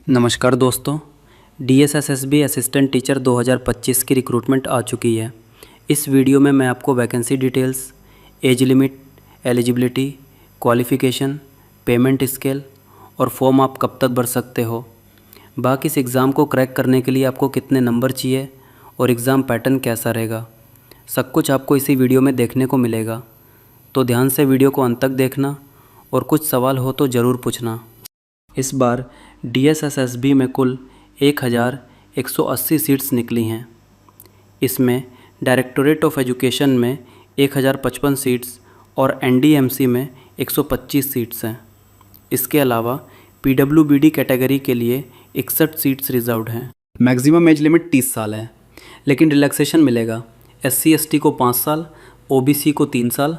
नमस्कार दोस्तों, DSSSB assistant teacher 2025 की रिक्रूटमेंट आ चुकी है। इस वीडियो में मैं आपको vacancy details, age limit, eligibility, qualification, payment scale और फॉर्म आप कब तक भर सकते हो, बाकी इस एग्ज़ाम को क्रैक करने के लिए आपको कितने नंबर चाहिए और एग्ज़ाम पैटर्न कैसा रहेगा, सब कुछ आपको इसी वीडियो में देखने को मिलेगा। तो ध्यान से वीडियो को अंत तक देखना और कुछ सवाल हो तो ज़रूर पूछना। इस बार DSSSB में कुल 1180 सीट्स निकली हैं। इसमें डायरेक्टोरेट ऑफ एजुकेशन में 1055 सीट्स और NDMC में 125 सीट्स हैं। इसके अलावा PWBD कैटेगरी के लिए 61 सीट्स रिजर्व्ड हैं। मैक्सिमम एज लिमिट 30 साल है, लेकिन रिलैक्सेशन मिलेगा। SC/ST को 5 साल, OBC को 3 साल,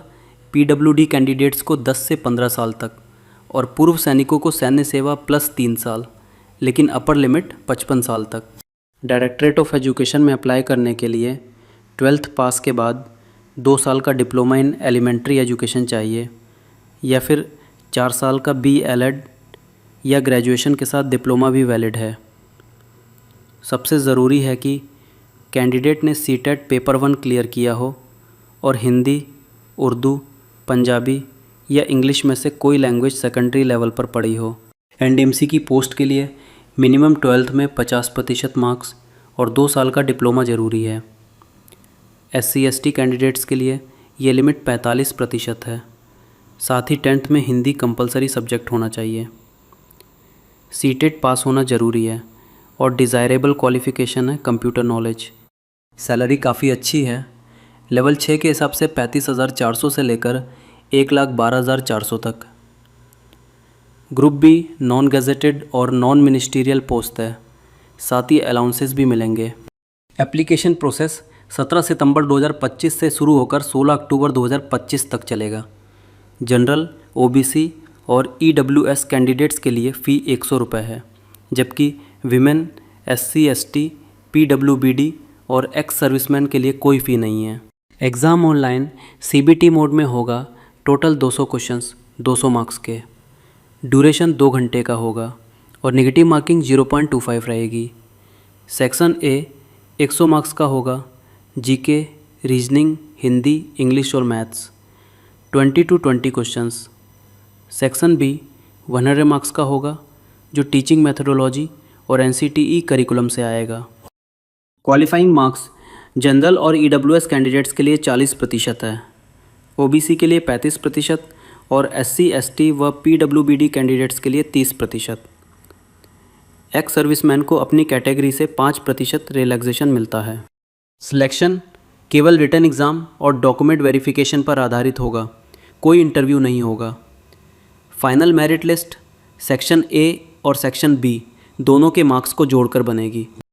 PWD कैंडिडेट्स को 10 से 15 साल तक और पूर्व सैनिकों को सैन्य सेवा प्लस 3 साल, लेकिन अपर लिमिट 55 साल तक। डायरेक्टरेट ऑफ एजुकेशन में अप्लाई करने के लिए 12th पास के बाद 2 साल का डिप्लोमा इन एलिमेंट्री एजुकेशन चाहिए या फिर 4 साल का BEd या ग्रेजुएशन के साथ डिप्लोमा भी वैलिड है। सबसे ज़रूरी है कि कैंडिडेट ने CTET पेपर 1 क्लियर किया हो और हिंदी, उर्दू, पंजाबी या इंग्लिश में से कोई लैंग्वेज सेकेंडरी लेवल पर पढ़ी हो। NDMC की पोस्ट के लिए मिनिमम 12th में 50% मार्क्स और 2 साल का डिप्लोमा ज़रूरी है। SC/ST कैंडिडेट्स के लिए ये लिमिट 45% है। साथ ही 10th में हिंदी कंपलसरी सब्जेक्ट होना चाहिए। CTET पास होना ज़रूरी है और डिज़ायरेबल क्वालिफ़िकेशन है कंप्यूटर नॉलेज। सैलरी काफ़ी अच्छी है। लेवल 6 के हिसाब से 35,400 से लेकर 1,12,400 तक। ग्रुप B नॉन गजेटेड और नॉन मिनिस्टीरियल पोस्ट है, साथ ही अलाउंसेस भी मिलेंगे। एप्लीकेशन प्रोसेस 17 सितंबर 2025 से शुरू होकर 16 अक्टूबर 2025 तक चलेगा। जनरल, OBC और EWS कैंडिडेट्स के लिए फ़ी 100 रुपये है, जबकि विमेन, SC/ST, PWBD और एक्स सर्विसमैन के लिए कोई फ़ी नहीं है। एग्ज़ाम ऑनलाइन CBT मोड में होगा। टोटल 200 क्वेश्चंस 200 मार्क्स के। ड्यूरेशन 2 घंटे का होगा और नेगेटिव मार्किंग 0.25 रहेगी। सेक्शन A 100 मार्क्स का होगा। GK, रीजनिंग, हिंदी, इंग्लिश और maths 20 to 20 questions. Section B 100 marks का होगा, जो टीचिंग मेथडोलॉजी और NCTE करिकुलम से आएगा। क्वालिफाइंग मार्क्स जनरल और EWS कैंडिडेट्स के लिए 40% है, OBC के लिए 35% और SC/ST व PWBD कैंडिडेट्स के लिए 30%। एक्स सर्विसमैन को अपनी कैटेगरी से 5% रिलैक्सेशन मिलता है। सिलेक्शन केवल रिटन एग्ज़ाम और डॉक्यूमेंट वेरिफिकेशन पर आधारित होगा, कोई इंटरव्यू नहीं होगा। Final merit list section A और सेक्शन B दोनों के मार्क्स को जोड़कर बनेगी।